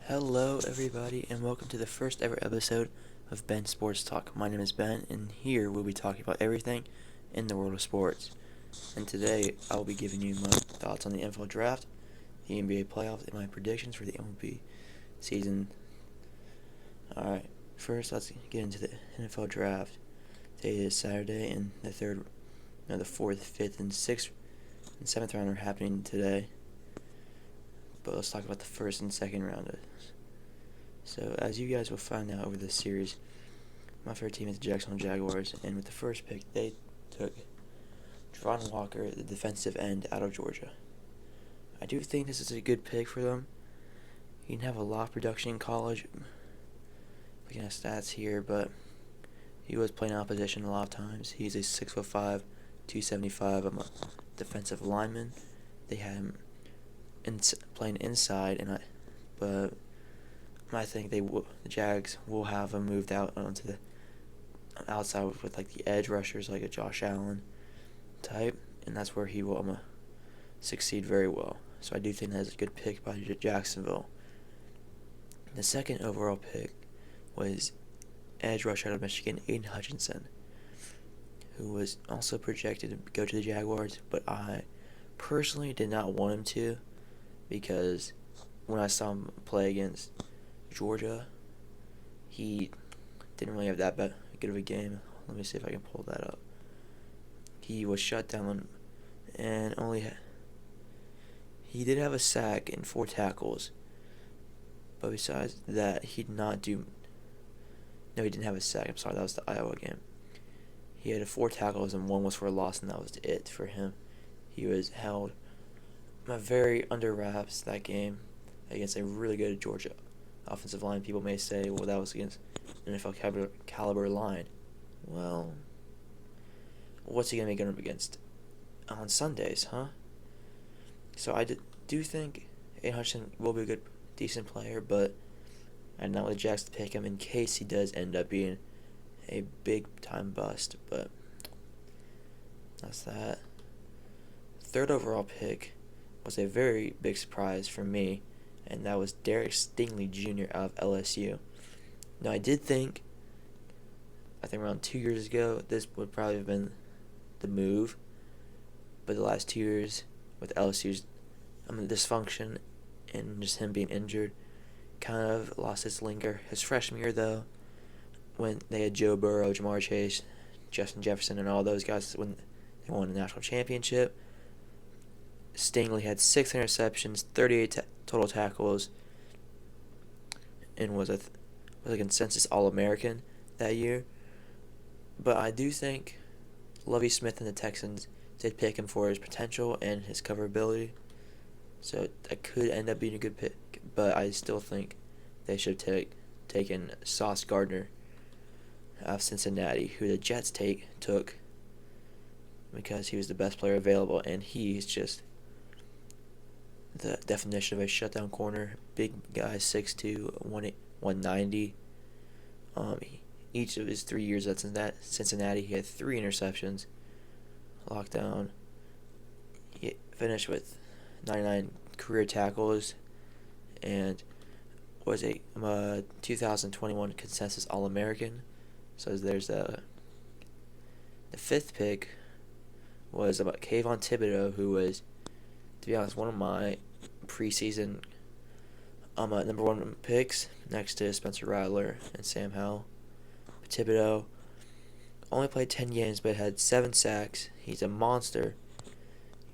Hello, everybody, and welcome to the first ever episode of Ben Sports Talk. My name is Ben, and here we'll be talking about everything in the world of sports. And today, I will be giving you my thoughts on the NFL draft, the NBA playoffs, and my predictions for the MLB season. Alright, first let's get into the NFL draft. Today is Saturday, and the fourth, fifth, and sixth and seventh round are happening today. But let's talk about the first and second rounders. So, as you guys will find out over this series, my favorite team is the Jacksonville Jaguars, and with the first pick, they took Javon Walker, the defensive end out of Georgia. I do think this is a good pick for them. He didn't have a lot of production in college. Looking at stats here, but he was playing opposition a lot of times. He's a 6'5", 275. I'm a defensive lineman. They had him playing inside, but I think the Jags will have him moved out onto the outside with like the edge rushers, like a Josh Allen type, and that's where he will succeed very well. So I do think that is a good pick by Jacksonville. The second overall pick was edge rusher out of Michigan, Aiden Hutchinson, who was also projected to go to the Jaguars, but I personally did not want him to, because when I saw him play against Georgia, he didn't really have that good of a game. Let me see if I can pull that up. He was shut down and he did have a sack and 4 tackles, but besides that, he didn't have a sack. I'm sorry, that was the Iowa game. He had 4 tackles and 1 was for a loss, and that was it for him. He was held very under wraps that game against a really good Georgia offensive line. People may say, well, that was against an NFL caliber line. Well, what's he going to be going up against on Sundays, huh? So I do think Aiden Hutchinson will be a good, decent player, but I'm not with the Jacks to pick him in case he does end up being a big-time bust, but that's that. Third overall pick was a very big surprise for me, and that was Derek Stingley Jr. out of LSU. Now, I think around 2 years ago, this would probably have been the move, but the last 2 years with LSU's dysfunction and just him being injured kind of lost its linger. His freshman year, though, when they had Joe Burrow, Jamar Chase, Justin Jefferson, and all those guys when they won the national championship, Stingley had 6 interceptions, 38 total tackles, and was a consensus All-American that year. But I do think Lovie Smith and the Texans did pick him for his potential and his coverability, so that could end up being a good pick. But I still think they should have taken Sauce Gardner out of Cincinnati, who the Jets took because he was the best player available, and he's just the definition of a shutdown corner. Big guy, 6'2", 190. Each of his 3 years at Cincinnati, he had 3 interceptions. Lockdown. He finished with 99 career tackles and was a 2021 consensus All-American. So there's the fifth pick was about Kayvon Thibodeau, who was, to be honest, one of my preseason number 1 picks next to Spencer Rattler and Sam Howell. Thibodeau only played 10 games but had 7 sacks. He's a monster,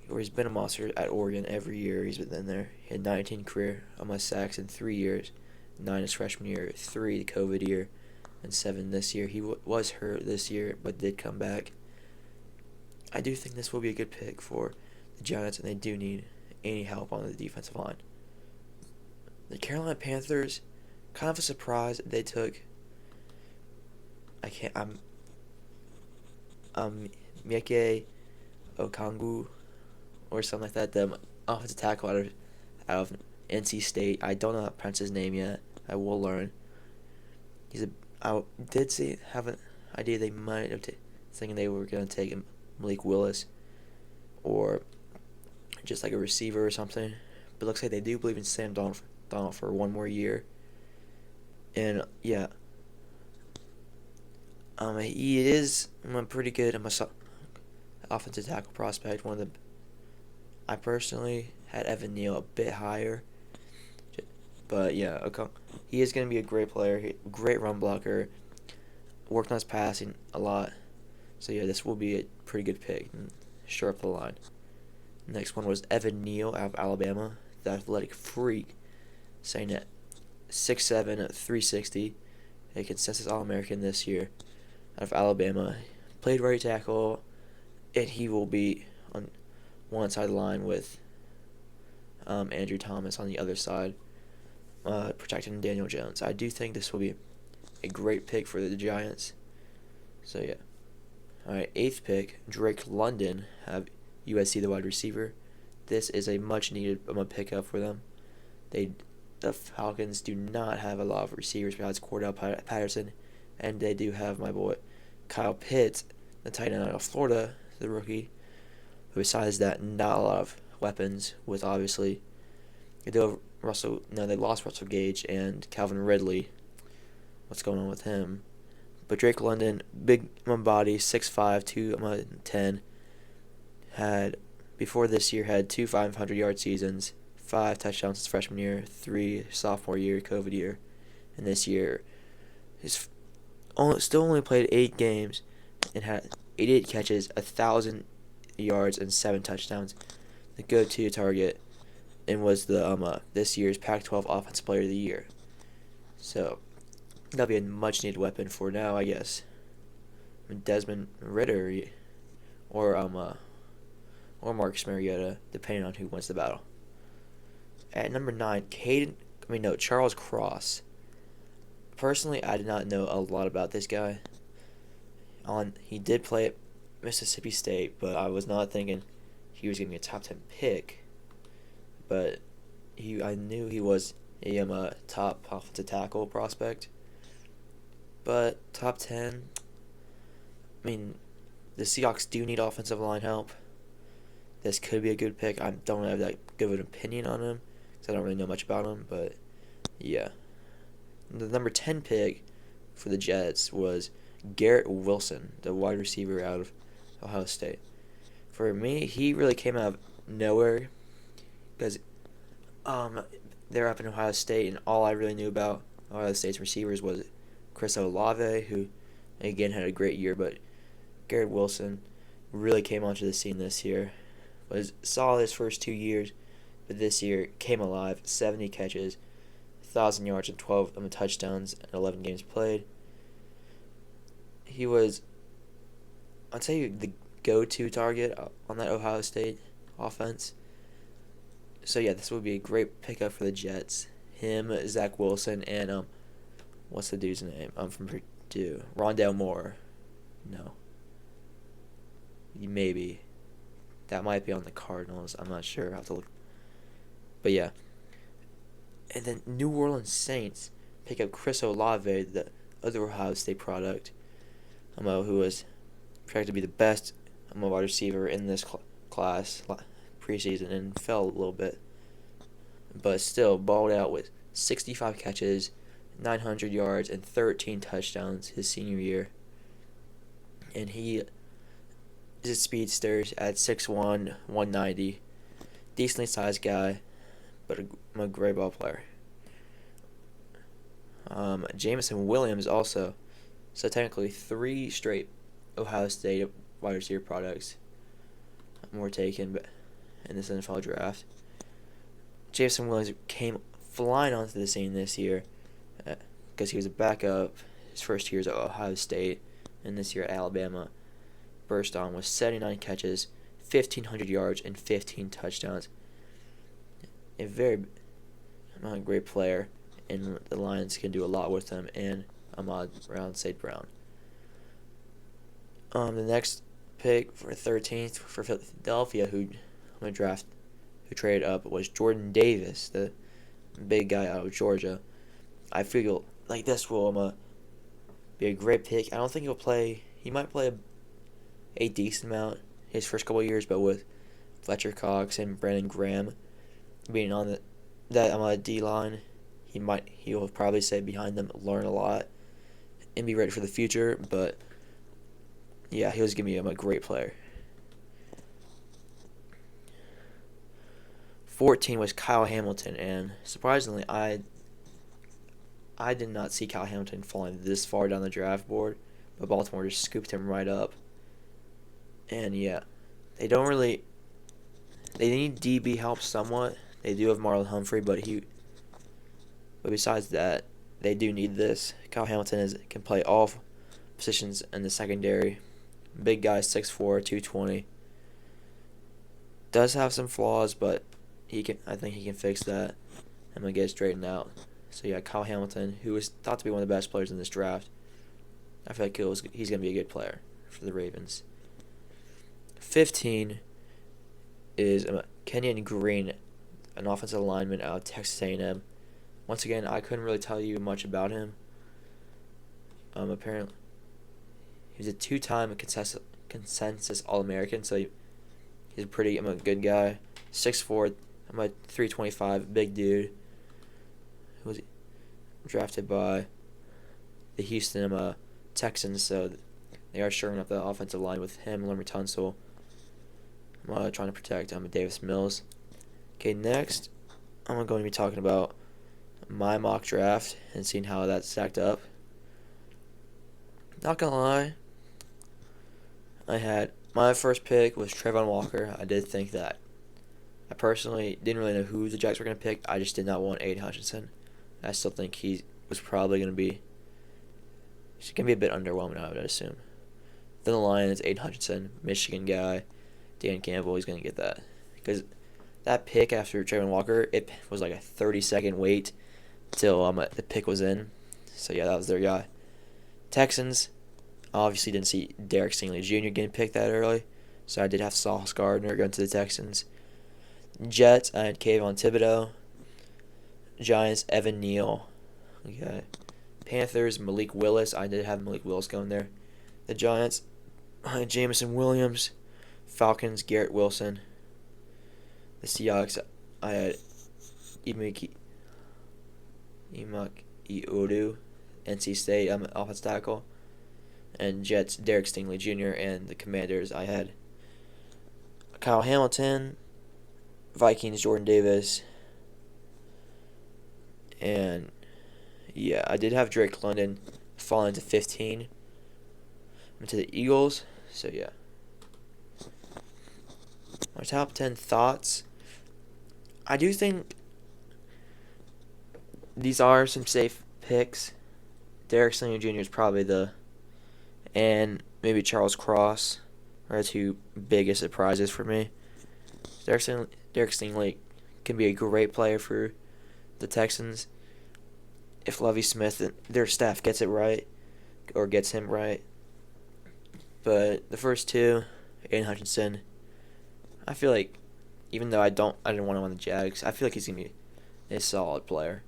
or he's been a monster at Oregon every year he's been in there. He had 19 career sacks in 3 years, 9 his freshman year, 3 the COVID year, and 7 this year. He was hurt this year but did come back. I do think this will be a good pick for the Giants, and they do need any help on the defensive line. The Carolina Panthers, kind of a surprise. They took Mieke Okongwu or something like that, the offensive tackle out of NC State. I don't know how to pronounce his name yet. I will learn. I did have an idea they might have thinking they were going to take Malik Willis or just like a receiver or something. But it looks like they do believe in Sam Darnold for one more year. And yeah, he is pretty good. Offensive tackle prospect. I personally had Evan Neal a bit higher, but yeah, he is going to be a great player, great run blocker. Worked on his passing a lot, so yeah, this will be a pretty good pick. And shore up the line. Next one was Evan Neal out of Alabama, the athletic freak, saying at 6'7", 360, a consensus All-American this year out of Alabama. Played right tackle, and he will be on one side of the line with Andrew Thomas on the other side, protecting Daniel Jones. I do think this will be a great pick for the Giants. So yeah. Alright, 8th pick, Drake London, have USC the wide receiver. This is a much needed pickup for them. The Falcons do not have a lot of receivers besides Cordell Patterson, and they do have my boy Kyle Pitts, the tight end out of Florida, the rookie. But besides that, not a lot of weapons. With obviously, they lost Russell Gage and Calvin Ridley. What's going on with him? But Drake London, big body, 6'5", 210, before this year had 2 500-yard seasons, 5 touchdowns his freshman year, 3 sophomore year, COVID year, and this year he's still only played 8 games and had 88 catches, 1,000 yards, and 7 touchdowns. The go-to target, and was the this year's Pac-12 Offensive Player of the Year. So that'll be a much-needed weapon for now, I guess. Desmond Ridder or Marcus Mariota, depending on who wins the battle. At number 9, Charles Cross. Personally, I did not know a lot about this guy. He did play at Mississippi State, but I was not thinking he was going to be a top 10 pick. But I knew he was a top offensive tackle prospect. But top 10, the Seahawks do need offensive line help. This could be a good pick. I don't have that good of an opinion on him because I don't really know much about him. But yeah, the number 10 pick for the Jets was Garrett Wilson, the wide receiver out of Ohio State. For me, he really came out of nowhere because they're up in Ohio State, and all I really knew about Ohio State's receivers was Chris Olave, who again had a great year, but Garrett Wilson really came onto the scene this year. Was solid his first 2 years, but this year came alive. 70 catches, 1,000 yards, and 12 touchdowns in 11 games played. He was, I'd say, the go-to target on that Ohio State offense. So yeah, this would be a great pickup for the Jets. Him, Zach Wilson, and what's the dude's name? From Purdue, Rondale Moore. No. Maybe. That might be on the Cardinals. I'm not sure. I'll have to look. But yeah. And then New Orleans Saints pick up Chris Olave, the other Ohio State product, who was projected to be the best wide receiver in this class preseason and fell a little bit. But still balled out with 65 catches, 900 yards, and 13 touchdowns his senior year. And he is a speedster at 6'1", 190. Decently sized guy, but a great ball player. Jameson Williams also. So technically 3 straight Ohio State wide receiver products were taken in this NFL draft. Jameson Williams came flying onto the scene this year because he was a backup his first years at Ohio State, and this year at Alabama. Burst on with 79 catches, 1,500 yards, and 15 touchdowns. A very great player, and the Lions can do a lot with him and St. Brown. The next pick for 13th for Philadelphia, who traded up, was Jordan Davis, the big guy out of Georgia. I feel like this will be a great pick. I don't think he'll play. He might play a decent amount his first couple of years, but with Fletcher Cox and Brandon Graham being on that D line. He will probably stay behind them, learn a lot, and be ready for the future. But yeah, he was gonna be a great player. 14 was Kyle Hamilton, and surprisingly, I did not see Kyle Hamilton falling this far down the draft board, but Baltimore just scooped him right up. And yeah, they don't really. They need DB help somewhat. They do have Marlon Humphrey, but besides that, they do need this. Kyle Hamilton can play all positions in the secondary. Big guy, 6'4", 220. Does have some flaws, but I think he can fix that. I'm gonna get it straightened out. So yeah, Kyle Hamilton, who was thought to be one of the best players in this draft. I feel like he's gonna be a good player for the Ravens. 15 is Kenyon Green, an offensive lineman out of Texas A&M. Once again, I couldn't really tell you much about him. Apparently, he was a two-time consensus All-American, so he's a pretty good guy. 6'4", 325, big dude. Who was he? Drafted by the Houston Texans, so they are shoring up the offensive line with him, Lermy Tunsil. Trying to protect Davis Mills. Okay, next, I'm going to be talking about my mock draft and seeing how that stacked up. Not gonna lie, I had my first pick was Trayvon Walker. I did think that. I personally didn't really know who the Jags were going to pick. I just did not want Aiden Hutchinson. I still think he was probably going to be. He's going to be a bit underwhelming, I would assume. Then the Lions, Aiden Hutchinson, Michigan guy, Dan Campbell, he's going to get that. Because that pick after Trayvon Walker, it was like a 30-second wait till the pick was in. So yeah, that was their guy. Texans, obviously didn't see Derek Stingley Jr. getting picked that early. So I did have Sauce Gardner going to the Texans. Jets, I had Kayvon Thibodeau. Giants, Evan Neal. Okay. Panthers, Malik Willis. I did have Malik Willis going there. The Giants, I had Jameson Williams. Falcons, Garrett Wilson. The Seahawks, I had Imak Iodu, NC State, offensive tackle. And Jets, Derek Stingley Jr. And the Commanders, I had Kyle Hamilton. Vikings, Jordan Davis. And yeah, I did have Drake London falling to 15. To the Eagles. So yeah. My top 10 thoughts. I do think these are some safe picks. Derek Stingley Jr. is probably and maybe Charles Cross are the two biggest surprises for me. Derek Stingley can be a great player for the Texans if Lovie Smith and their staff gets it right or gets him right. But the first two, Aiden Hutchinson, I feel like even though I didn't want him on the Jags, I feel like he's gonna be a solid player.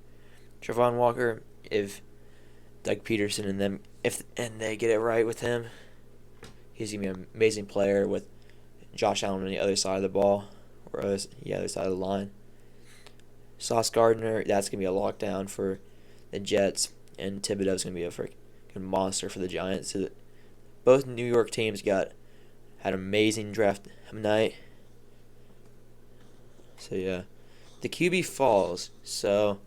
Trayvon Walker, if Doug Peterson and they get it right with him, he's gonna be an amazing player with Josh Allen on the other side of the ball. Or other side of the line. Sauce Gardner, that's going to be a lockdown for the Jets, and Thibodeau's going to be a freaking monster for the Giants. So both New York teams had amazing draft night. So yeah, the QB falls. So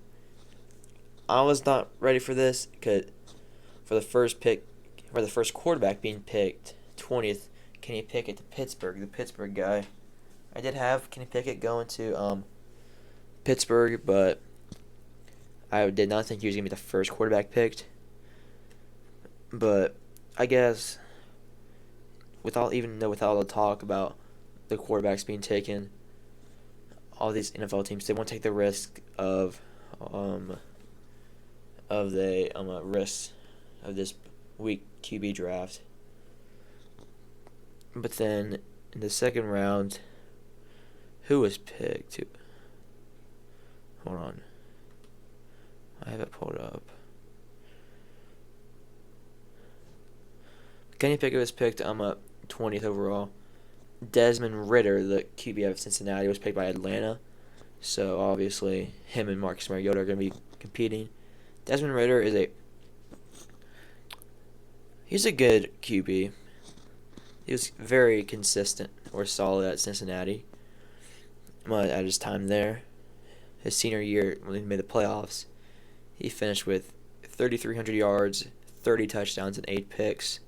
I was not ready for this because for the first quarterback being picked, 20th, Kenny Pickett to Pittsburgh, the Pittsburgh guy. I did have Kenny Pickett going to Pittsburgh, but I did not think he was going to be the first quarterback picked. But I guess with all the talk about the quarterbacks being taken, all these NFL teams, they won't take the risk of risk of this weak QB draft. But then in the second round, who was picked? Hold on. I have it pulled up. Kenny Pickett was picked 20th overall. Desmond Ridder, the QB out of Cincinnati, was picked by Atlanta. So obviously, him and Marcus Mariota are going to be competing. Desmond Ridder he's a good QB. He was very consistent or solid at Cincinnati. But at his time there, his senior year when he made the playoffs, he finished with 3,300 yards, 30 touchdowns, and 8 picks.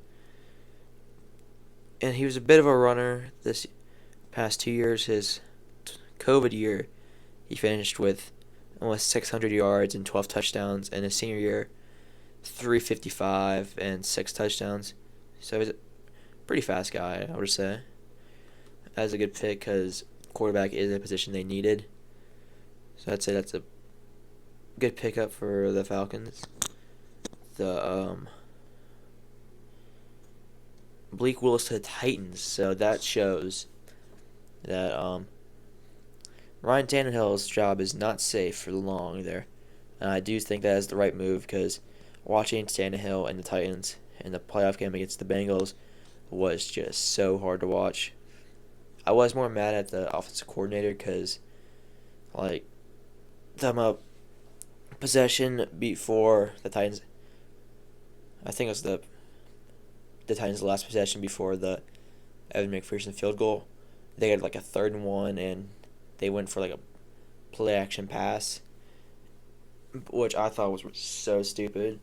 And he was a bit of a runner this past 2 years. His COVID year, he finished with almost 600 yards and 12 touchdowns. And his senior year, 355 and 6 touchdowns. So he's a pretty fast guy, I would say. That's a good pick because quarterback is a position they needed. So I'd say that's a good pickup for the Falcons. The Bleak Willis to the Titans. So that shows that Ryan Tannehill's job is not safe for long there. And I do think that is the right move because watching Tannehill and the Titans in the playoff game against the Bengals was just so hard to watch. I was more mad at the offensive coordinator because, like, the possession before the Titans, I think it was the Titans' last possession before the Evan McPherson field goal. They had like a 3rd and 1, and they went for like a play action pass, which I thought was so stupid.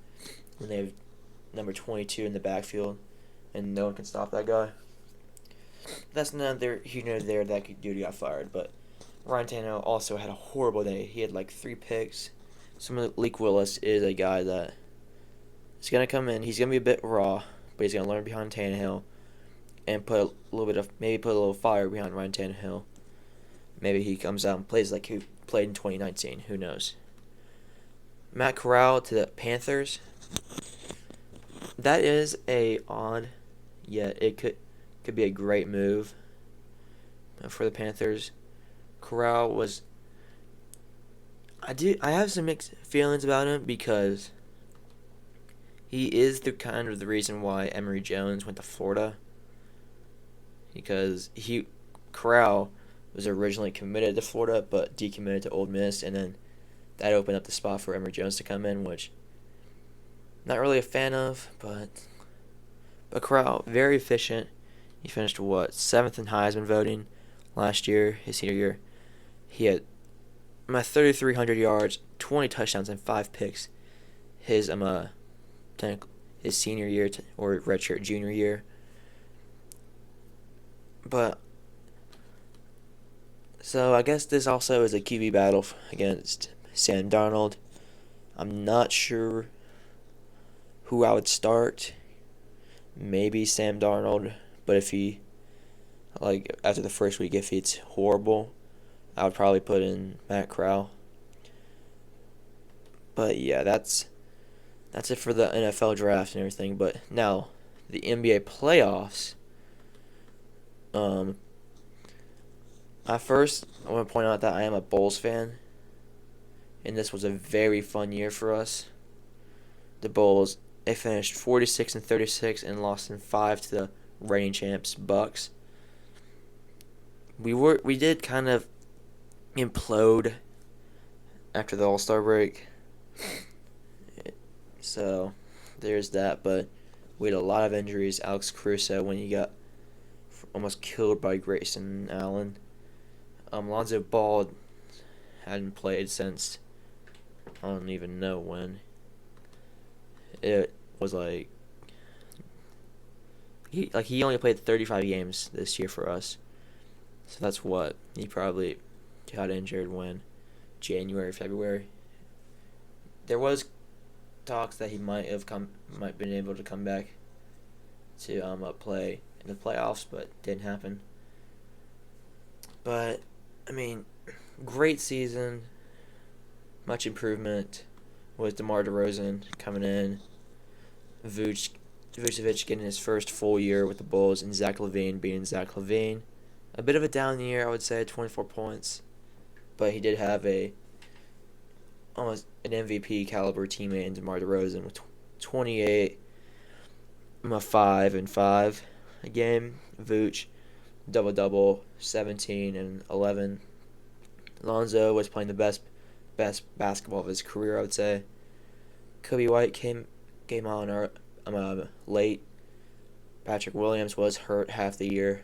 When they have number 22 in the backfield, and no one can stop that guy. That's neither here nor there. That dude got fired, but Ryan Tannehill also had a horrible day. He had like 3 picks. Malik Willis is a guy that is going to come in. He's going to be a bit raw, but he's going to learn behind Tannehill and put a little fire behind Ryan Tannehill. Maybe he comes out and plays like he played in 2019. Who knows? Matt Corral to the Panthers. That is a odd, yet it could be a great move for the Panthers. Corral was. I have some mixed feelings about him because he is the reason why Emory Jones went to Florida. Because Corral was originally committed to Florida but decommitted to Ole Miss, and then that opened up the spot for Emory Jones to come in, which not really a fan of, but Corral, very efficient. He finished 7th in Heisman voting last year, his senior year. He had 3,300 yards, 20 touchdowns, and 5 picks. His senior year or redshirt junior year. But so I guess this also is a QB battle against Sam Darnold. I'm not sure who I would start. Maybe Sam Darnold, but if he, after the first week, if it's horrible, I would probably put in Matt Corral. But yeah, that's it for the NFL draft and everything. But now, the NBA playoffs. I want to point out that I am a Bulls fan, and this was a very fun year for us. The Bulls, they finished 46-36 and lost in 5 to the reigning champs Bucks. We did kind of implode after the All-Star break, so there's that. But we had a lot of injuries. Alex Caruso, when he got almost killed by Grayson Allen. Lonzo Ball hadn't played since I don't even know when. It was he only played 35 games this year for us. So that's he probably got injured when January, February. There was talks that he might been able to come back to play in the playoffs, but didn't happen. But I mean, great season, much improvement with DeMar DeRozan coming in, Vucevic getting his first full year with the Bulls, and Zach LaVine being Zach LaVine. A bit of a down year, I would say, 24 points, but he did have almost an MVP caliber teammate in DeMar DeRozan with 28, 5 and 5 a game. Vooch, double-double, 17 and 11. Lonzo was playing the best basketball of his career, I would say. Kobe White came on late. Patrick Williams was hurt half the year,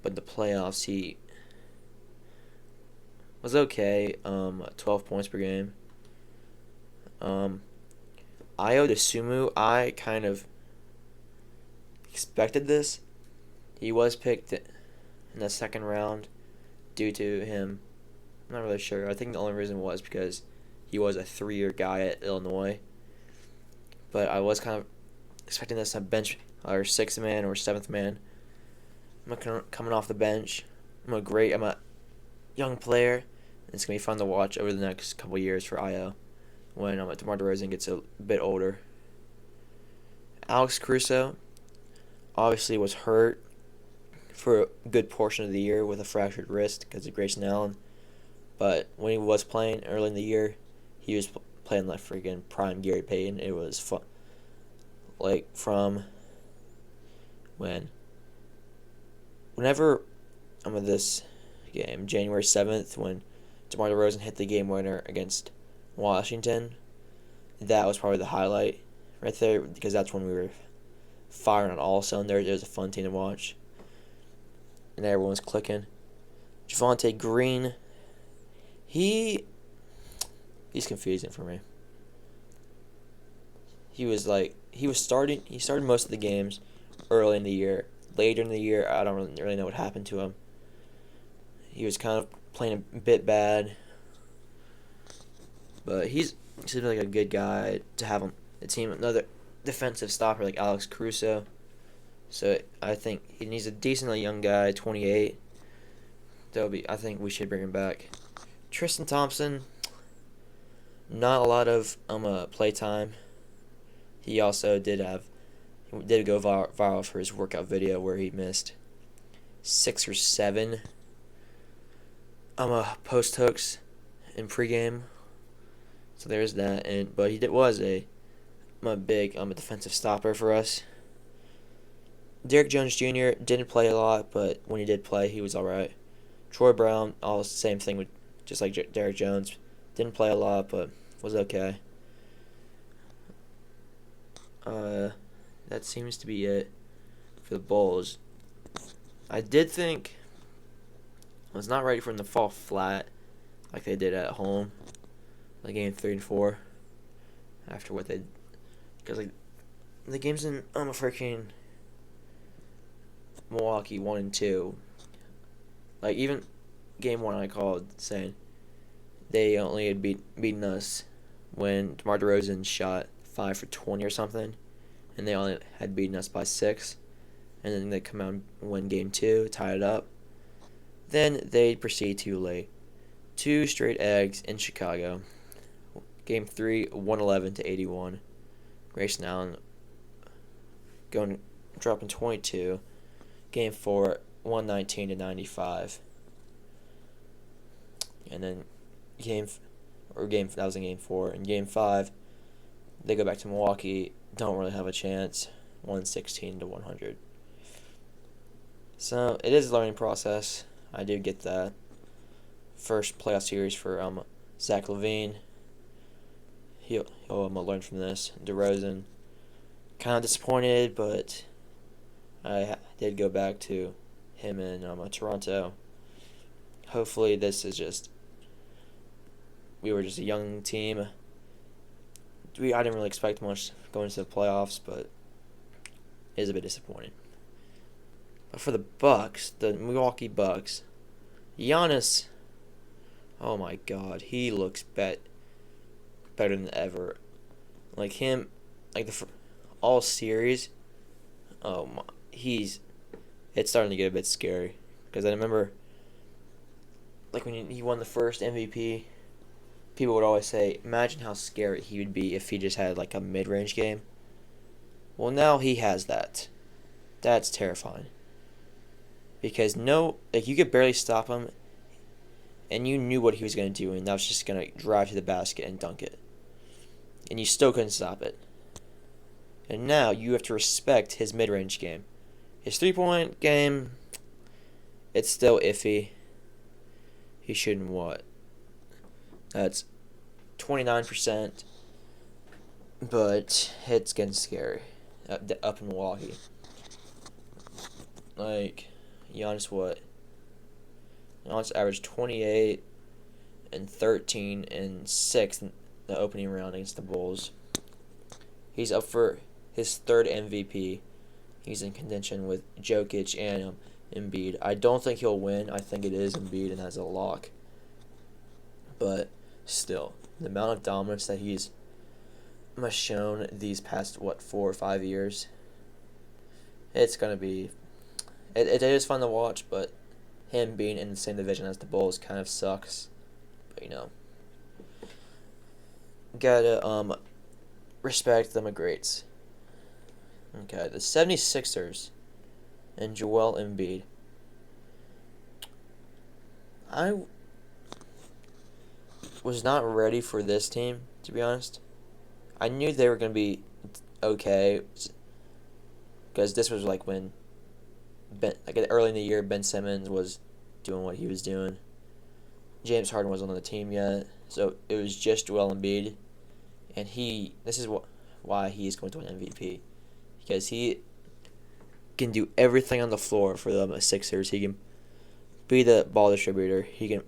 but in the playoffs he was okay. 12 points per game. Ayo DeSumo, I kind of expected this. He was picked in the second round due to him. I'm not really sure. I think the only reason was because he was a 3-year guy at Illinois. But I was kind of expecting this on bench or sixth man or seventh man. I'm coming off the bench. I'm a young player. It's gonna be fun to watch over the next couple of years for Ayo when DeMar DeRozan gets a bit older. Alex Caruso obviously was hurt for a good portion of the year with a fractured wrist because of Grayson Allen. But when he was playing early in the year, he was playing like freaking prime Gary Payton. It was fun. Like from whenever I'm at this game, January 7th, when DeMar DeRozan hit the game winner against Washington, that was probably the highlight right there because that's when we were firing on all cylinders. It was a fun team to watch, and everyone was clicking. Javonte Green, he's confusing for me. He started most of the games early in the year. Later in the year, I don't really know what happened to him. He was kind of playing a bit bad, but he's seems like a good guy to have on the team. Another defensive stopper like Alex Caruso. So I think he's a decently young guy, 28. I think we should bring him back. Tristan Thompson, not a lot of play time. He also did go viral for his workout video where he missed 6 or 7 post hooks in pregame. So there's that, but he was a big defensive stopper for us. Derrick Jones Jr. didn't play a lot, but when he did play, he was all right. Troy Brown, all the same thing with just like Derrick Jones, didn't play a lot, but was okay. That seems to be it for the Bulls. I did think I was not ready for them to fall flat like they did at home, like game 3 and 4. After what they, because like the games in freaking Milwaukee 1 and 2, like even game 1 I called saying they only had beaten us when DeMar DeRozan shot 5 for 20 or something, and they only had beaten us by 6, and then they come out and win game 2, tie it up. Then they proceed to lay 2 straight eggs in Chicago. Game 3, 111-81. Grayson Allen dropping 22. Game 4, 119-95. And then that was in game 4. In game 5, they go back to Milwaukee, don't really have a chance, 116-100. So it is a learning process. I do get that. First playoff series for Zach LaVine. He'll learn from this. DeRozan, kind of disappointed, but I did go back to him in Toronto. Hopefully this is just, we were just a young team. I didn't really expect much going into the playoffs, but it is a bit disappointing. But for the Bucks, the Milwaukee Bucks, Giannis, oh my God, he looks better than ever. Like him, like all series, oh my, it's starting to get a bit scary. Because I remember, like when he won the first MVP, people would always say, imagine how scary he would be if he just had like a mid-range game. Well, now he has that. That's terrifying. Because you could barely stop him, and you knew what he was going to do, and that was just going to drive to the basket and dunk it. And you still couldn't stop it. And now you have to respect his mid-range game. His three-point game, it's still iffy. he's shooting what? That's 29%, but it's getting scary up in Milwaukee. Like, Giannis what? Giannis averaged 28 and 13 and 6 in the opening round against the Bulls. He's up for his third MVP. He's in contention with Jokic and Embiid. I don't think he'll win. I think it is Embiid, and that's a lock. But still, the amount of dominance that he's shown these past 4 or 5 years, it's gonna be. It is fun to watch, but him being in the same division as the Bulls kind of sucks. But gotta respect the greats. Okay, the 76ers and Joel Embiid. I was not ready for this team, to be honest. I knew they were going to be okay, because this was like when early in the year Ben Simmons was doing what he was doing. James Harden wasn't on the team yet, so it was just Joel Embiid, and this is why he is going to win MVP, because he can do everything on the floor for the Sixers. He can be the ball distributor, he can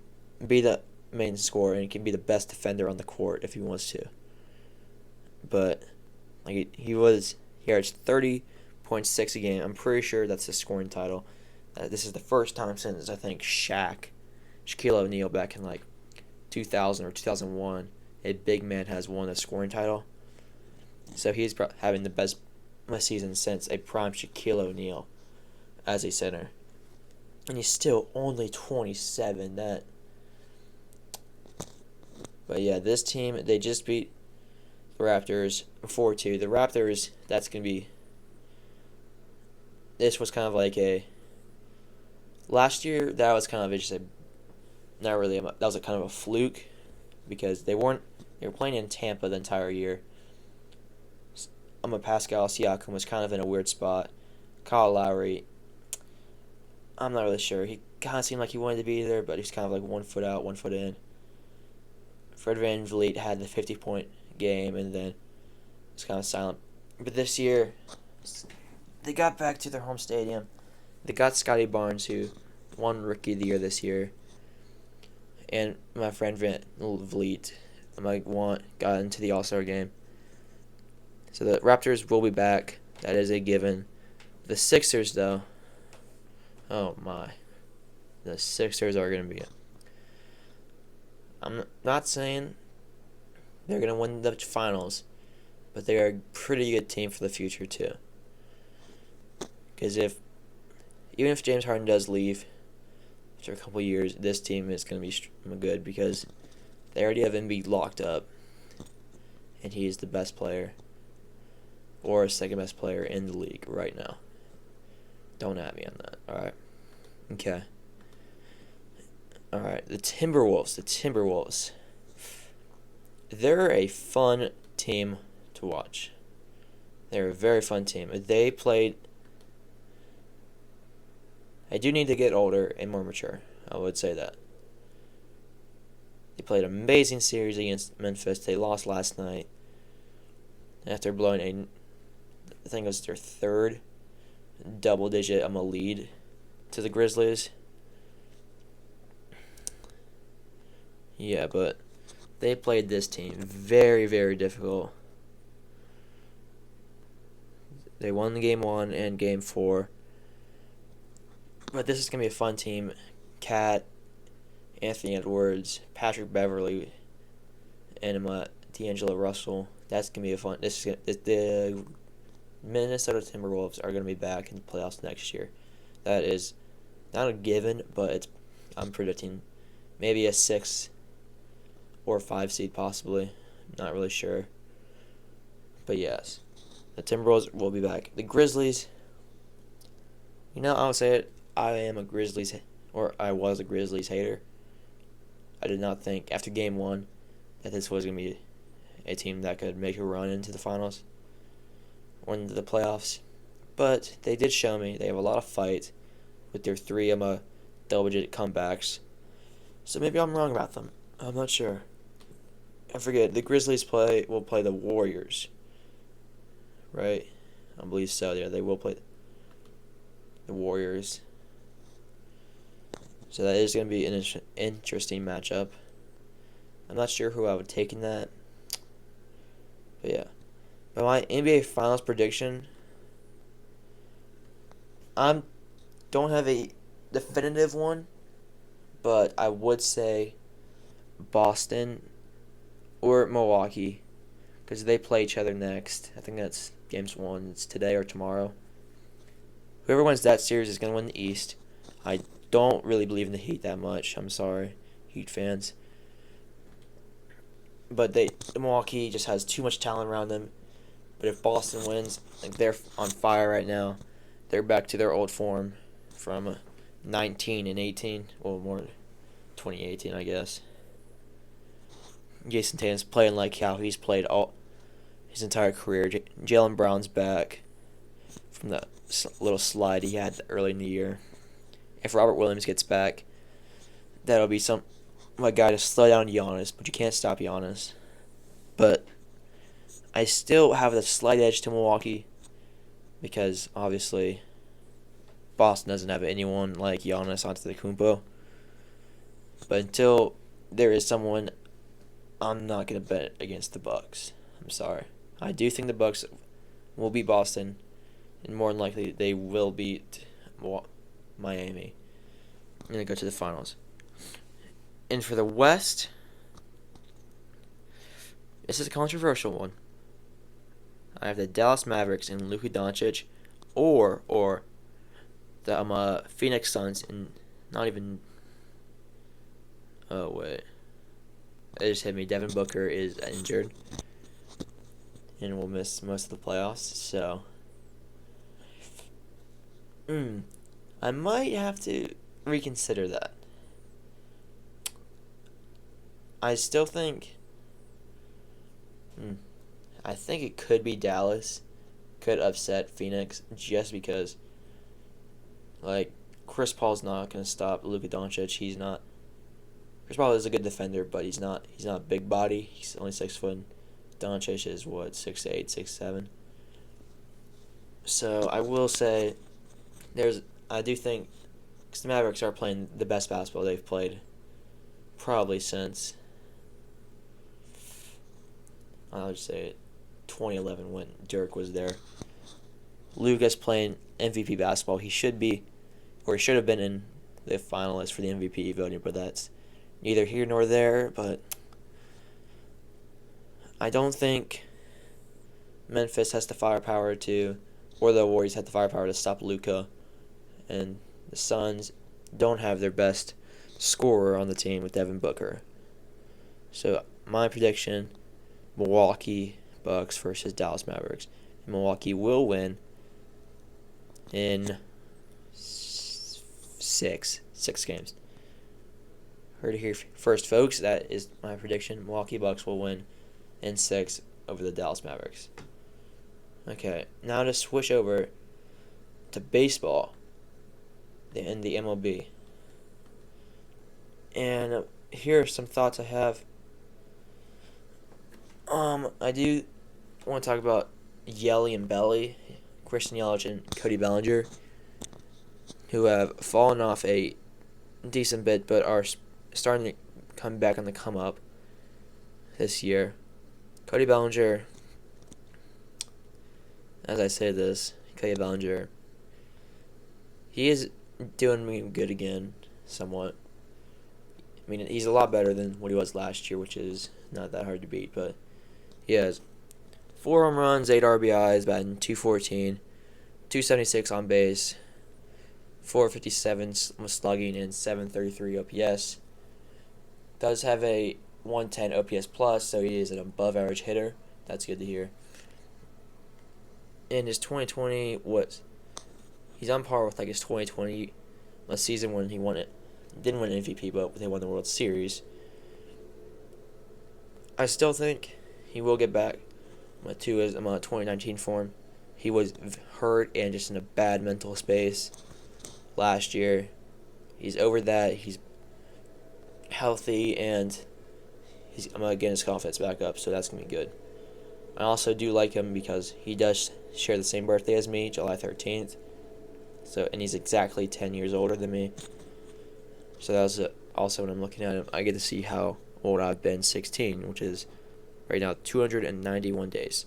be the main scorer, and he can be the best defender on the court if he wants to. But he averaged 30.6 a game. I'm pretty sure that's the scoring title. This is the first time since I think Shaquille O'Neal back in 2000 or 2001, a big man has won a scoring title. So he's having the best season since a prime Shaquille O'Neal as a center. And he's still only 27. But yeah, this team, they just beat the Raptors 4-2. The Raptors, this was kind of like last year, that was kind of just not really, that was kind of a fluke, because they were playing in Tampa the entire year. Pascal Siakam was kind of in a weird spot. Kyle Lowry, I'm not really sure. He kind of seemed like he wanted to be there, but he's kind of like 1 foot out, 1 foot in. Fred VanVleet had the 50-point game, and then it's kind of silent. But this year, they got back to their home stadium. They got Scotty Barnes, who won Rookie of the Year this year, and my friend VanVleet, got into the All-Star game. So the Raptors will be back. That is a given. The Sixers, though, oh my, the Sixers are going to be. I'm not saying they're going to win the finals, but they are a pretty good team for the future too. Because even if James Harden does leave after a couple of years, this team is going to be good, because they already have Embiid locked up, and he is the best player, or second best player in the league right now. Don't at me on that, alright? Okay. Alright, the Timberwolves. They're a fun team to watch. They're a very fun team. They do need to get older and more mature. I would say that. They played an amazing series against Memphis. They lost last night after blowing I think it was their third double-digit lead to the Grizzlies. Yeah, but they played this team very, very difficult. They won Game 1 and Game 4. But this is going to be a fun team. Cat, Anthony Edwards, Patrick Beverly, and D'Angelo Russell. That's going to be a fun. The Minnesota Timberwolves are going to be back in the playoffs next year. That is not a given, but I'm predicting maybe a 6 or 5 seed possibly. Not really sure. But yes, the Timberwolves will be back. The Grizzlies, I'll say it, I was a Grizzlies hater. I did not think after Game 1 that this was going to be a team that could make a run into the finals or into the playoffs. But they did show me they have a lot of fight with their 3 double-digit comebacks. So maybe I'm wrong about them. I'm not sure. I forget. The Grizzlies will play the Warriors, right? I believe so. Yeah, they will play the Warriors. So that is going to be an interesting matchup. I'm not sure who I would take in that. But yeah. But my NBA Finals prediction, I don't have a definitive one, but I would say Boston or Milwaukee, because they play each other next. I think that's games 1. It's today or tomorrow. Whoever wins that series is going to win the East. I don't really believe in the Heat that much. I'm sorry, Heat fans. But Milwaukee just has too much talent around them. But if Boston wins, like they're on fire right now. They're back to their old form from 19 and 18. Well, more 2018, I guess. Jason Tatum's playing like how he's played all his entire career. Jaylen Brown's back from the little slide he had early in the year. If Robert Williams gets back, that'll be my guy to slow down Giannis, but you can't stop Giannis. But I still have the slight edge to Milwaukee because obviously Boston doesn't have anyone like Giannis Antetokounmpo. But until there is someone, I'm not gonna bet against the Bucks. I'm sorry. I do think the Bucks will beat Boston, and more than likely they will beat Miami. I'm gonna go to the finals. And for the West, this is a controversial one. I have the Dallas Mavericks and Luka Doncic, or the Phoenix Suns and not even. Oh wait, it just hit me. Devin Booker is injured and will miss most of the playoffs. So, I might have to reconsider that. I still think. I think it could be Dallas, could upset Phoenix just because, like, Chris Paul's not gonna stop Luka Doncic. He's not. Chris Paul is a good defender, but he's not big body. He's only 6 foot. Doncic is what 6'8", 6'7". So I will say, I do think, because the Mavericks are playing the best basketball they've played, probably since. I'll just say it, 2011 when Dirk was there. Luka's playing MVP basketball. He should have been in the finalist for the MVP voting, but that's neither here nor there. But I don't think Memphis has the firepower or the Warriors have the firepower to stop Luka, and the Suns don't have their best scorer on the team with Devin Booker. So my prediction: Milwaukee Bucks versus Dallas Mavericks. Milwaukee will win in six games. Heard it here first, folks. That is my prediction. Milwaukee Bucks will win in 6 over the Dallas Mavericks. Okay, now to switch over to baseball in the MLB. And here are some thoughts I have. I do want to talk about Yelly and Belly, Christian Yelich and Cody Bellinger, who have fallen off a decent bit but are starting to come back on the come up this year. Cody Bellinger, as I say this, Cody Bellinger, he is doing me good again, somewhat. I mean, he's a lot better than what he was last year, which is not that hard to beat, but he has 4 home runs, 8 RBIs, batting .214, .276 on base, .457 slugging, and .733 OPS. Does have a 110 OPS plus, so he is an above average hitter. That's good to hear. In his 2020, he's on par with like his 2020 season when he didn't win MVP, but they won the World Series. I still think he will get back to his 2019 form. He was hurt and just in a bad mental space last year. He's over that. He's healthy, and I'm gonna get his confidence back up, so that's gonna be good. I also do like him because he does share the same birthday as me, July 13th. And he's exactly 10 years older than me. So that was also when I'm looking at him, I get to see how old I've been, 16, which is right now 291 days.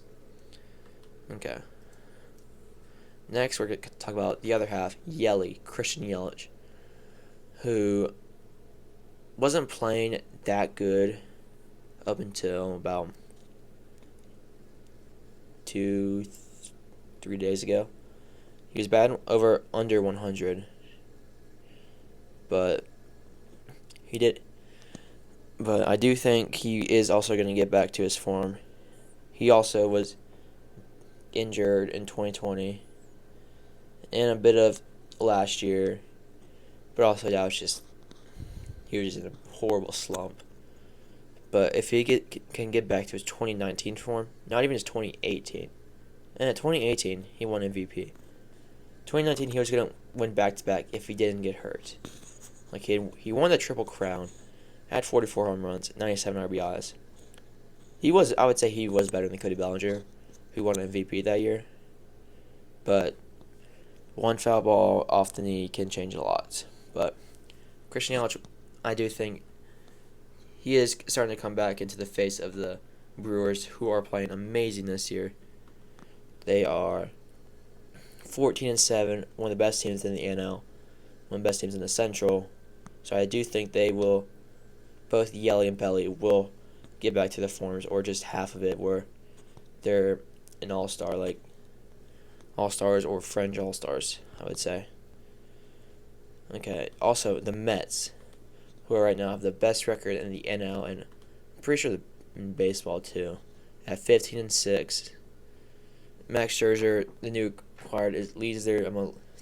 Okay. Next, we're going to talk about the other half, Christian Yelich, who wasn't playing that good up until about 2-3 days ago. He was batting under 100, but he did. But I do think he is also going to get back to his form. He also was injured in 2020 and a bit of last year, but also he was just in a horrible slump. But if he can get back to his 2019 form, not even his 2018, and at 2018 he won MVP. 2019 he was gonna win back-to-back if he didn't get hurt. Like he won the Triple Crown, had 44 home runs, 97 RBIs. I would say he was better than Cody Bellinger, who won MVP that year. But one foul ball off the knee can change a lot. But Christian Yelich, I do think he is starting to come back into the face of the Brewers, who are playing amazing this year. They are 14-7, one of the best teams in the NL, one of the best teams in the Central. So I do think they will, both Yelly and Belly, will get back to their forms, or just half of it, where they're an all-star, like all-stars or fringe all-stars, I would say. Okay, also the Mets, who are right now have the best record in the NL, and I'm pretty sure in baseball too, at 15-6. Max Scherzer, the new acquired, leads their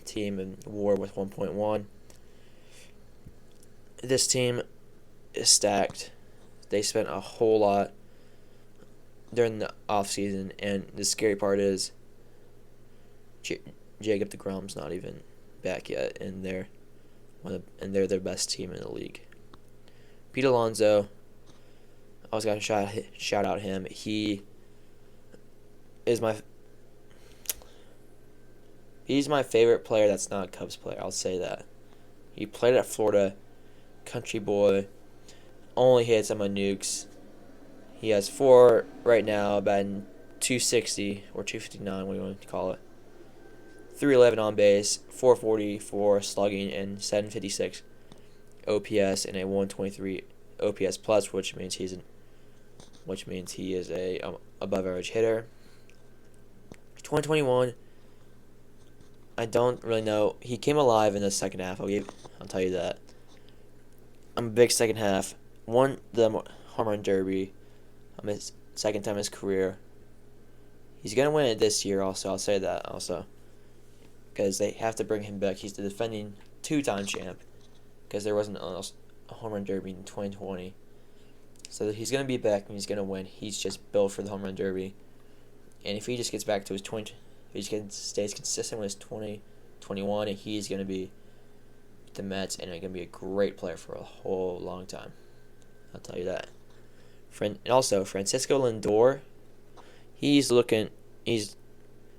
team in WAR with 1.1. This team is stacked. They spent a whole lot during the offseason, and the scary part is Jacob deGrom's not even back yet, and they're their best team in the league. Pete Alonso, I was gonna shout out him. He is he's my favorite player that's not a Cubs player. I'll say that. He played at Florida, country boy, only hits on my nukes. He has 4 right now, batting 260 or 259, what do you want to call it. 311 on base, 444 slugging, and 756 OPS, and a 123 OPS plus, which means he is a above average hitter. 2021, I don't really know. He came alive in the second half. I'll tell you that. I'm a big second half. Won the home run derby. His second time in his career. He's gonna win it this year. Also, I'll say that also, because they have to bring him back. He's the defending 2-time champ, because there wasn't a home run derby in 2020. So he's gonna be back and he's gonna win. He's just built for the home run derby. And if he just gets back to his stays consistent with his 2021, and he's gonna be the Mets, and gonna be a great player for a whole long time. I'll tell you that. And also Francisco Lindor, he's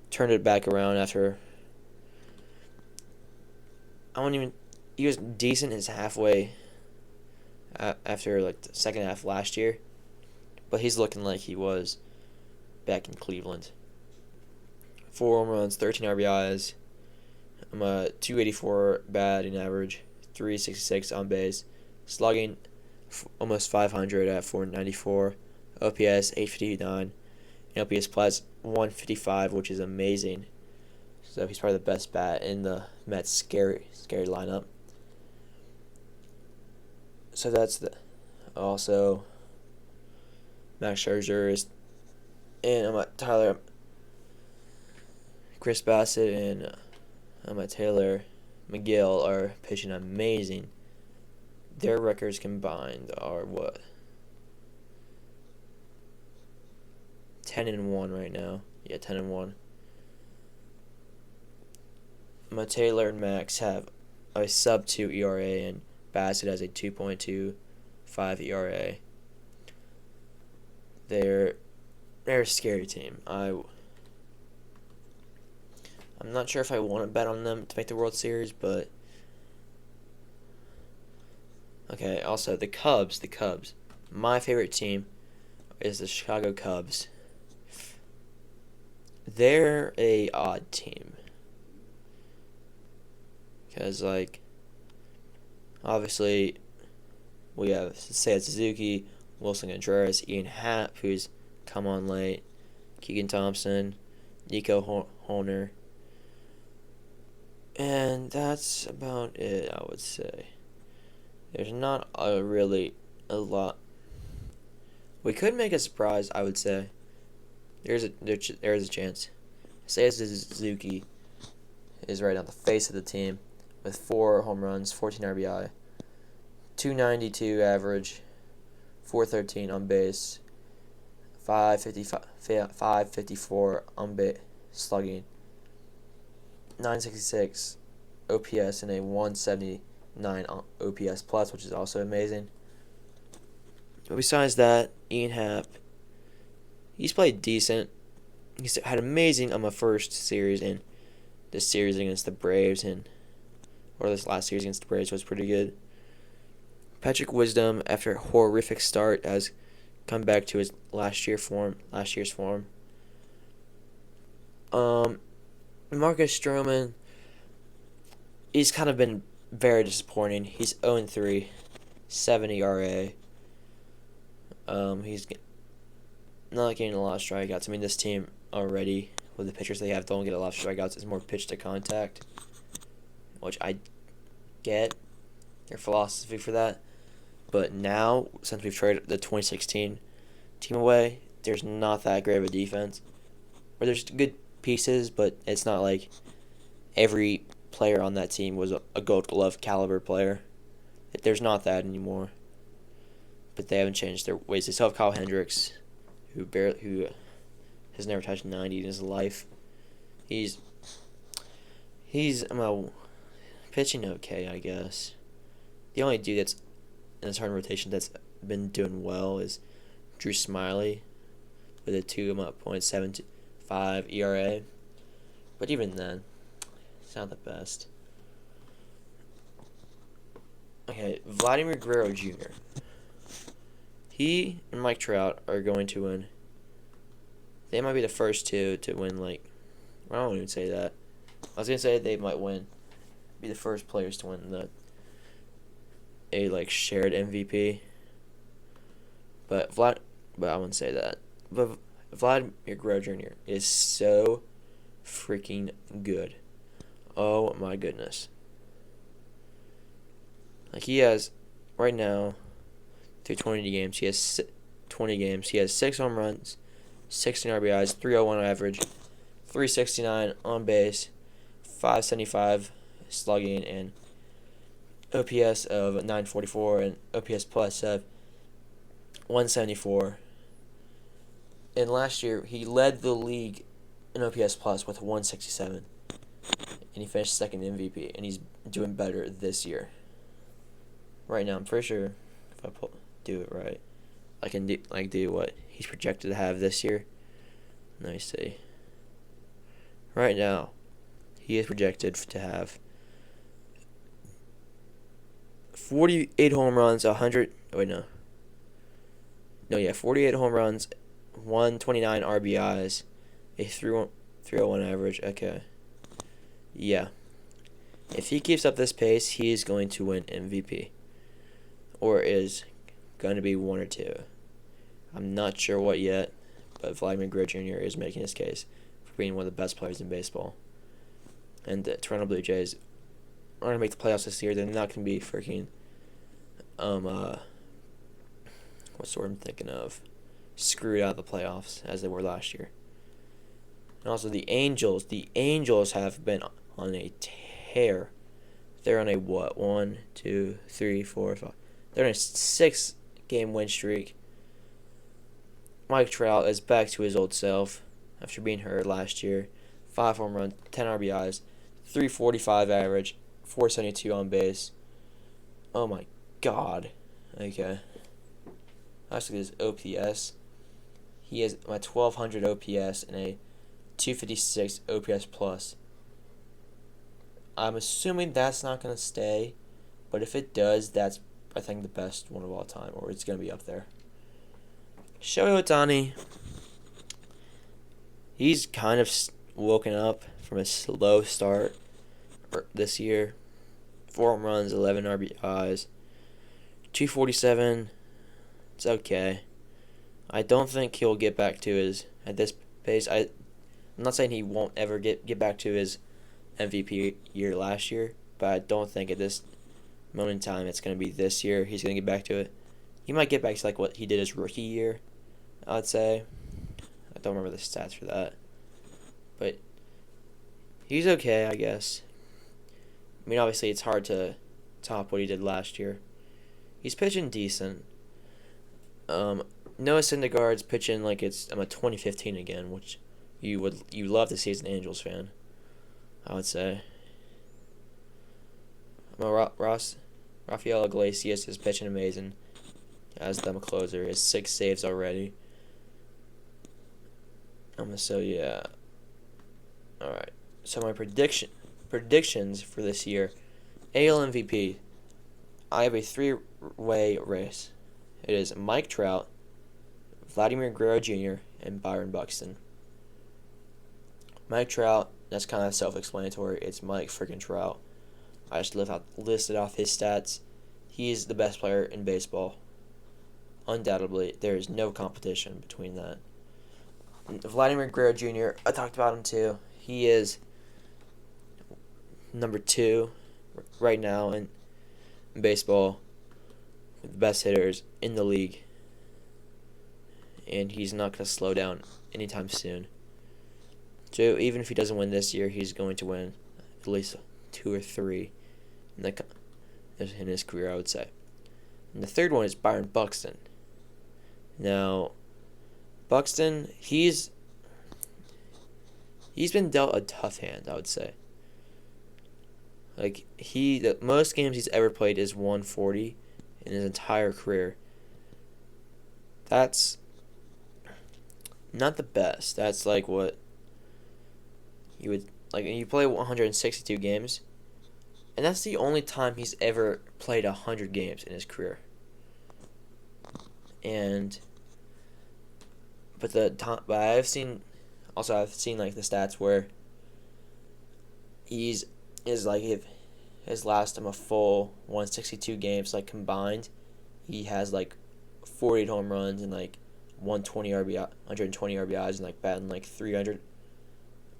turned it back around after. He was decent his halfway after like the second half last year, but he's looking like he was back in Cleveland. 4 home runs, 13 RBIs. I'm a 284 batting average, 366 on base, slugging almost 500 at 494, OPS 859, and OPS plus 155, which is amazing. So he's probably the best bat in the Mets' scary lineup. So that's also Max Scherzer and Chris Bassett and Taylor McGill are pitching amazing. Their records combined are what? 10-1 right now. Yeah, 10-1. Taylor and Max have a sub-2 ERA, and Bassett has a 2.2 5 ERA. They're a scary team. I'm not sure if I want to bet on them to make the World Series, but okay. Also, the Cubs. My favorite team is the Chicago Cubs. They're a odd team because, like, obviously we have Seiya Suzuki, Wilson Contreras, Ian Happ, who's come on late, Keegan Thompson, Nico Hoerner, and that's about it, I would say. There's not really a lot. We could make a surprise, I would say. There's a chance. Seiya Suzuki is right on the face of the team with 4 home runs, 14 RBI, 292 average, 413 on base, 554 on base slugging, 966 OPS, and a 179 OPS plus, which is also amazing. But besides that, Ian Happ, he's played decent. He's had amazing on my first series, and this series against the Braves, or this last series against the Braves was pretty good. Patrick Wisdom, after a horrific start, has come back to his last year's form. Marcus Stroman, he's kind of been very disappointing. He's 0-3, 7 ERA. He's not getting a lot of strikeouts. I mean, this team already, with the pitchers they have, don't get a lot of strikeouts. It's more pitch to contact, which I get their philosophy for that. But now, since we've traded the 2016 team away, there's not that great of a defense. Or there's good pieces, but it's not like every player on that team was a Gold Glove caliber player. There's not that anymore. But they haven't changed their ways. They still have Kyle Hendricks, who has never touched 90 in his life. He's pitching okay, I guess. The only dude that's in the starting rotation that's been doing well is Drew Smiley with a 2.75 ERA. But even then, it's not the best. Okay, Vladimir Guerrero Jr. He and Mike Trout are going to win. They might be the first two to win, I don't even say that. I was going to say they might be the first players to win a shared MVP. But I wouldn't say that. But Vladimir Guerrero Jr. is so freaking good. Oh my goodness. He has, right now, through 20 games, he has 6 home runs, 16 RBIs, 301 average, 369 on base, 575 slugging, and OPS of 944 and OPS plus of 174. And last year, he led the league in OPS plus with 167. And he finished second MVP, and he's doing better this year. Right now, I'm pretty sure if I do it right, I can do what he's projected to have this year. Let me see. Right now, he is projected to have 48 home runs, 48 home runs, 129 RBIs, a 301 average. Okay. Yeah. If he keeps up this pace, he is going to win MVP. Or is going to be one or two. I'm not sure what yet, but Vladimir Guerrero Jr. is making his case for being one of the best players in baseball. And the Toronto Blue Jays are going to make the playoffs this year. They're not going to be freaking, what's the word I'm thinking of? Screwed out of the playoffs as they were last year. And also the Angels. The Angels have been on a tear. They're on a 1, 2, 3, 4, 5. They're on a 6-game win streak. Mike Trout is back to his old self after being hurt last year. 5 home runs, 10 RBIs, 345 average, 472 on base. Oh my God. Okay. Actually, his OPS. He has a 1200 OPS and a 256 OPS plus. I'm assuming that's not going to stay, but if it does, that's, I think, the best one of all time, or it's going to be up there. Shohei Ohtani, he's kind of woken up from a slow start this year. 4 home runs, 11 RBIs, 247. It's okay. I don't think he'll get back to his, at this pace. I'm not saying he won't ever get back to his MVP year last year, but I don't think at this moment in time it's going to be this year he's going to get back to it. He might get back to like what he did his rookie year, I'd say. I don't remember the stats for that. But he's okay, I guess. I mean, obviously it's hard to top what he did last year. He's pitching decent. Noah Syndergaard's pitching like it's a 2015 again, which you love to see as an Angels fan, I would say. Rafael Iglesias is pitching amazing as them closer. He has 6 saves already. So yeah. Alright. So my predictions for this year. AL MVP. I have a 3-way race. It is Mike Trout, Vladimir Guerrero Jr., and Byron Buxton. Mike Trout, that's kind of self-explanatory. It's Mike freaking Trout. I just listed off his stats. He is the best player in baseball. Undoubtedly, there is no competition between that. Vladimir Guerrero Jr., I talked about him too. He is number 2 right now in baseball, with the best hitters in the league. And he's not going to slow down anytime soon. So even if he doesn't win this year, he's going to win at least 2 or 3 in his career, I would say. And the third one is Byron Buxton. Now, Buxton, he's been dealt a tough hand, I would say. Like, the most games he's ever played is 140 in his entire career. That's not the best. That's like what you would like. You play 162 games, and that's the only time he's ever played 100 games in his career. But I've seen like the stats where he has last him a full 162 games like combined. He has like 48 home runs and like 120 RBIs and like batting like 300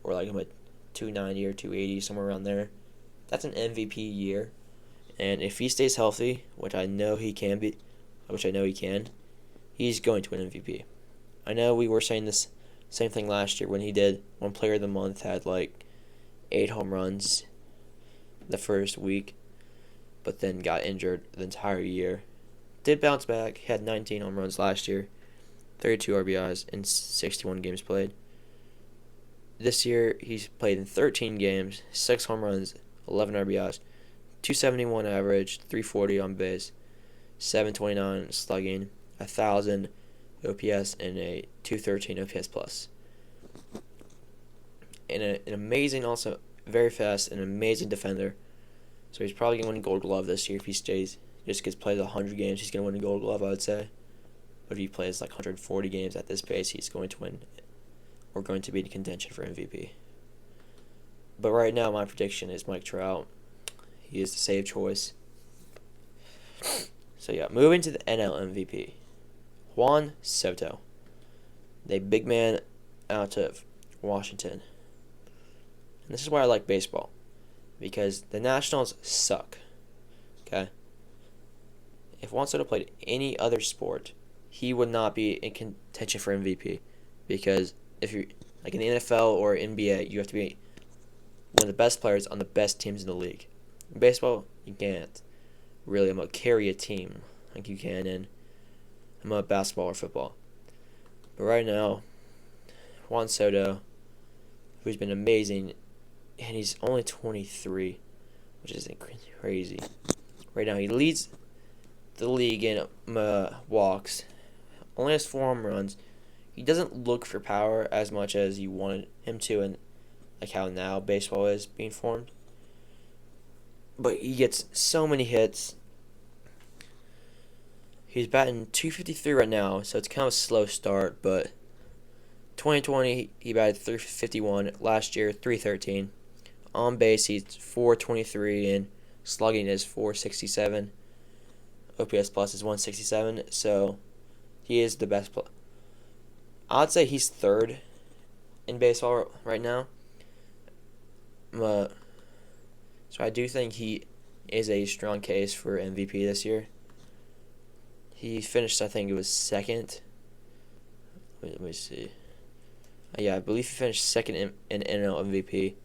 or like 290 or 280, somewhere around there. That's an MVP year. And if he stays healthy, which I know he can, he's going to win MVP. I know we were saying this same thing last year when he did. One player of the month had like 8 home runs the first week, but then got injured the entire year. Did bounce back, had 19 home runs last year, 32 RBIs in 61 games played. This year, he's played in 13 games, 6 home runs, 11 RBIs, 271 average, 340 on base, 729 slugging, 1,000 OPS, and a 213 OPS plus. And an amazing, also very fast, and amazing defender. So he's probably going to win a Gold Glove this year if he stays. Just gets played 100 games, he's going to win a Gold Glove, I would say. But if he plays like 140 games at this pace, he's going to win, or going to be in contention for MVP. But right now, my prediction is Mike Trout. He is the safe choice. So yeah, moving to the NL MVP. Juan Soto, the big man out of Washington. And this is why I like baseball, because the Nationals suck. Okay? If Juan Soto played any other sport, he would not be in contention for MVP, because if you're like in the NFL or NBA, you have to be one of the best players on the best teams in the league. In baseball, you can't really carry a team like you can in basketball or football. But right now, Juan Soto, who's been amazing, and he's only 23, which is crazy. Right now, he leads the league in walks, only has 4 home runs. He doesn't look for power as much as you wanted him to, and like how now baseball is being formed. But he gets so many hits. He's batting .253 right now, so it's kind of a slow start, but 2020 he batted .351, last year .313. On base he's .423 and slugging is .467. OPS plus is .167, so he is the best player. I'd say he's third in baseball right now. So I do think he is a strong case for MVP this year. He finished, I think it was second. Let me see. Yeah, I believe he finished second in NL MVP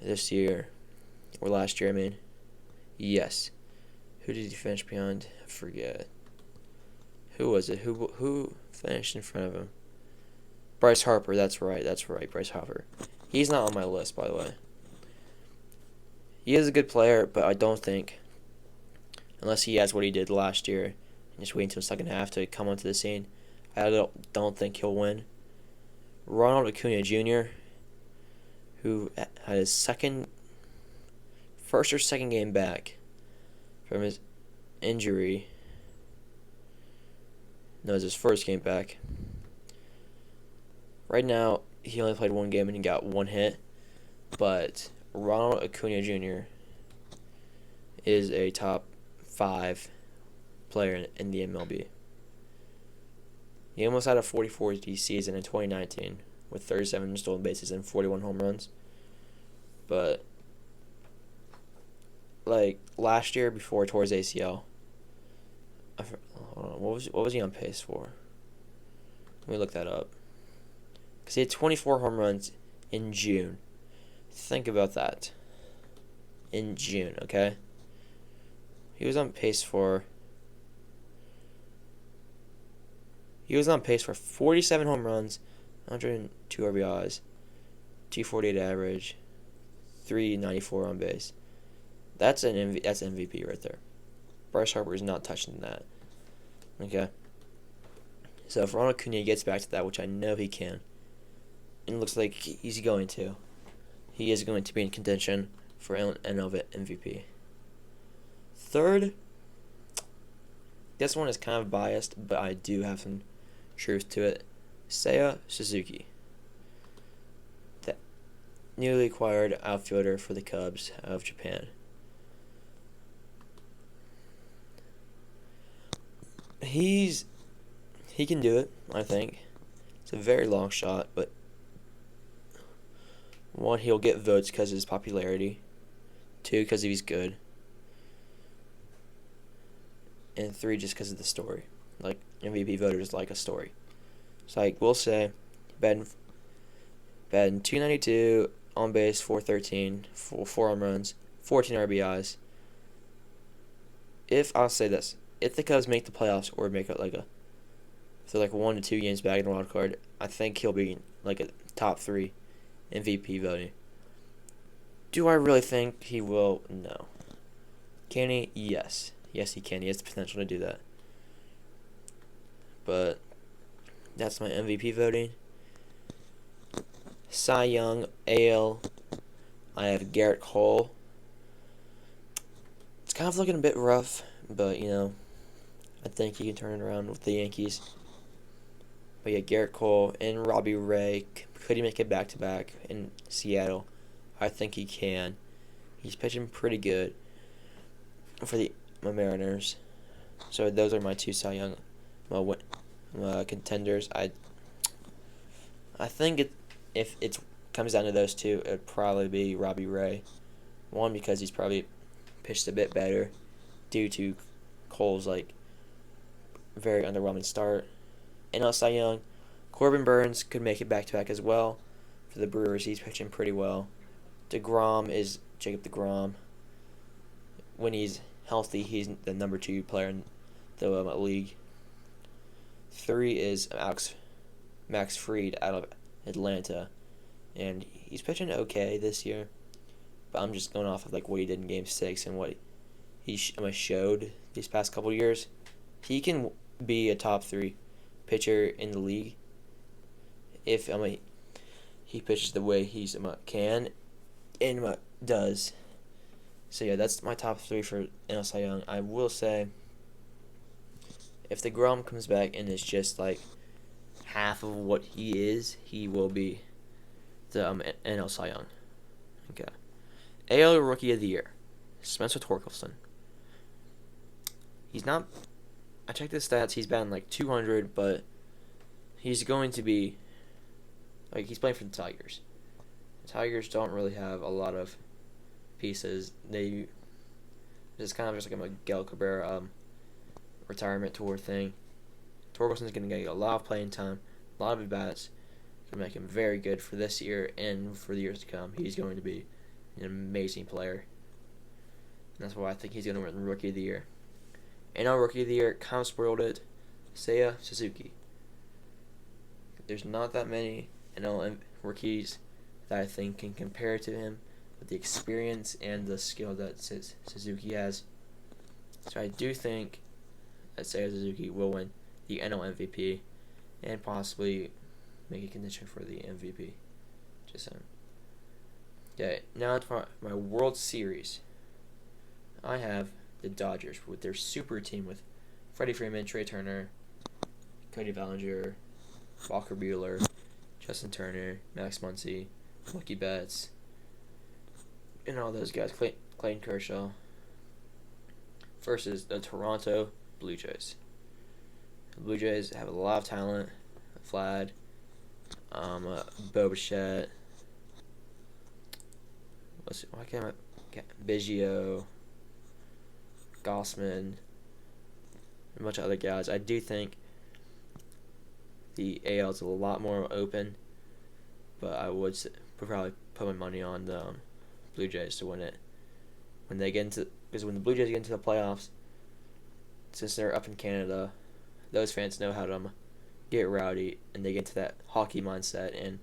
this year. Or last year, I mean. Yes. Who did he finish behind? I forget. Who was it? Who finished in front of him? Bryce Harper, that's right, Bryce Harper. He's not on my list, by the way. He is a good player, but I don't think, unless he has what he did last year, and just wait until the second half to come onto the scene, I don't think he'll win. Ronald Acuna Jr., who had his first or second game back from his injury. No, it was his first game back. Right now, he only played one game and he got one hit, but Ronald Acuna Jr. is a top 5 player in the MLB. He almost had a 40-40 season in 2019 with 37 stolen bases and 41 home runs. But like last year before he tore his ACL, what was he on pace for? Let me look that up. Because he had 24 home runs in June. Think about that. In June, okay? He was on pace for 47 home runs, 102 RBIs, 248 average, 394 on base. That's MVP right there. Bryce Harper is not touching that. Okay? So if Ronald Acuna gets back to that, which I know he can, and it looks like he's going to, he is going to be in contention for NL MVP. Third, this one is kind of biased, but I do have some truth to it. Seiya Suzuki, the newly acquired outfielder for the Cubs of Japan. He can do it, I think. It's a very long shot, but one, he'll get votes because of his popularity. 2, because he's good. And 3, just because of the story. Like, MVP voters like a story. So, like, we'll say, batting .292, on base .413, 4 home runs, 14 RBIs. I'll say this, if the Cubs make the playoffs or make it if they're 1 to 2 games back in the wild card, I think he'll be like a top 3 MVP voting. Do I really think he will? No. Can he? Yes. Yes, he can. He has the potential to do that. But that's my MVP voting. Cy Young, AL, I have Garrett Cole. It's kind of looking a bit rough, but, I think he can turn it around with the Yankees. But yeah, Garrett Cole and Robbie Ray. Could he make it back-to-back in Seattle? I think he can. He's pitching pretty good for the Mariners. So those are my 2 Cy Young contenders. I think if it comes down to those 2, it'd probably be Robbie Ray. 1, because he's probably pitched a bit better due to Cole's very underwhelming start. And Cy Young, Corbin Burns could make it back-to-back as well for the Brewers. He's pitching pretty well. DeGrom is Jacob DeGrom. When he's healthy, he's the number 2 player in the league. 3 is Max Fried out of Atlanta, and he's pitching okay this year. But I'm just going off of what he did in Game 6 and what he showed these past couple years. He can be a top 3 pitcher in the league if he pitches the way he can and does. So yeah, that's my top 3 for NL Cy Young. I will say, if the Grom comes back and is just like half of what he is, he will be the NL Cy Young. Okay. AL Rookie of the Year, Spencer Torkelson. He's not. I checked his stats. He's batting like 200, but he's going to be like he's playing for the Tigers. The Tigers don't really have a lot of pieces. It's kind of just like a Miguel Cabrera retirement tour thing. Torkelson's going to get a lot of playing time, a lot of at-bats. Going to make him very good for this year and for the years to come. He's going to be an amazing player. And that's why I think he's going to win Rookie of the Year. NL Rookie of the Year, kind of spoiled it, Seiya Suzuki. There's not that many NL rookies that I think can compare to him with the experience and the skill that Suzuki has. So I do think that Seiya Suzuki will win the NL MVP and possibly make a contention for the MVP. Just saying. Okay, now for my World Series. I have the Dodgers with their super team with Freddie Freeman, Trey Turner, Cody Bellinger, Walker Buehler, Justin Turner, Max Muncy, Mookie Betts, and all those guys, Clayton Kershaw, versus the Toronto Blue Jays. The Blue Jays have a lot of talent. Vlad, Bo Bichette, Biggio, Gossman, and a bunch of other guys. I do think the AL is a lot more open, but I would probably put my money on the Blue Jays to win it. Because when the Blue Jays get into the playoffs, since they're up in Canada, those fans know how to get rowdy, and they get into that hockey mindset. And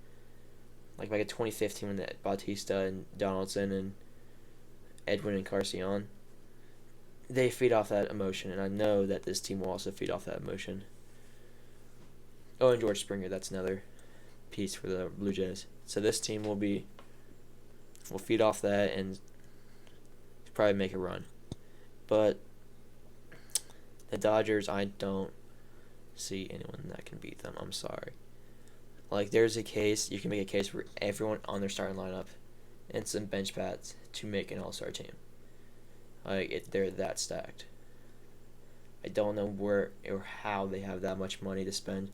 like back in 2015 when that Bautista and Donaldson and Edwin and Carcion, they feed off that emotion, and I know that this team will also feed off that emotion. Oh, and George Springer, that's another piece for the Blue Jays. So this team will feed off that and probably make a run. But the Dodgers, I don't see anyone that can beat them. I'm sorry. Like, there's a case, you can make a case for everyone on their starting lineup and some bench bats to make an all-star team. Like, they're that stacked. I don't know where or how they have that much money to spend,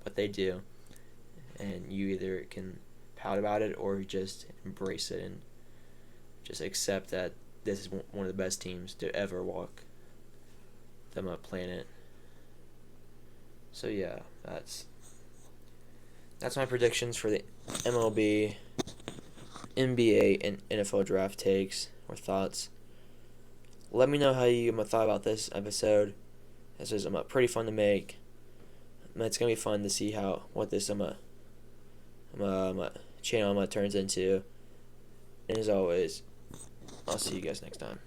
but they do. And you either can pout about it or just embrace it and just accept that this is one of the best teams to ever walk the planet. So yeah, that's my predictions for the MLB, NBA, and NFL draft takes or thoughts. Let me know how you thought about this episode. This was pretty fun to make. It's gonna be fun to see what this channel turns into. And as always, I'll see you guys next time.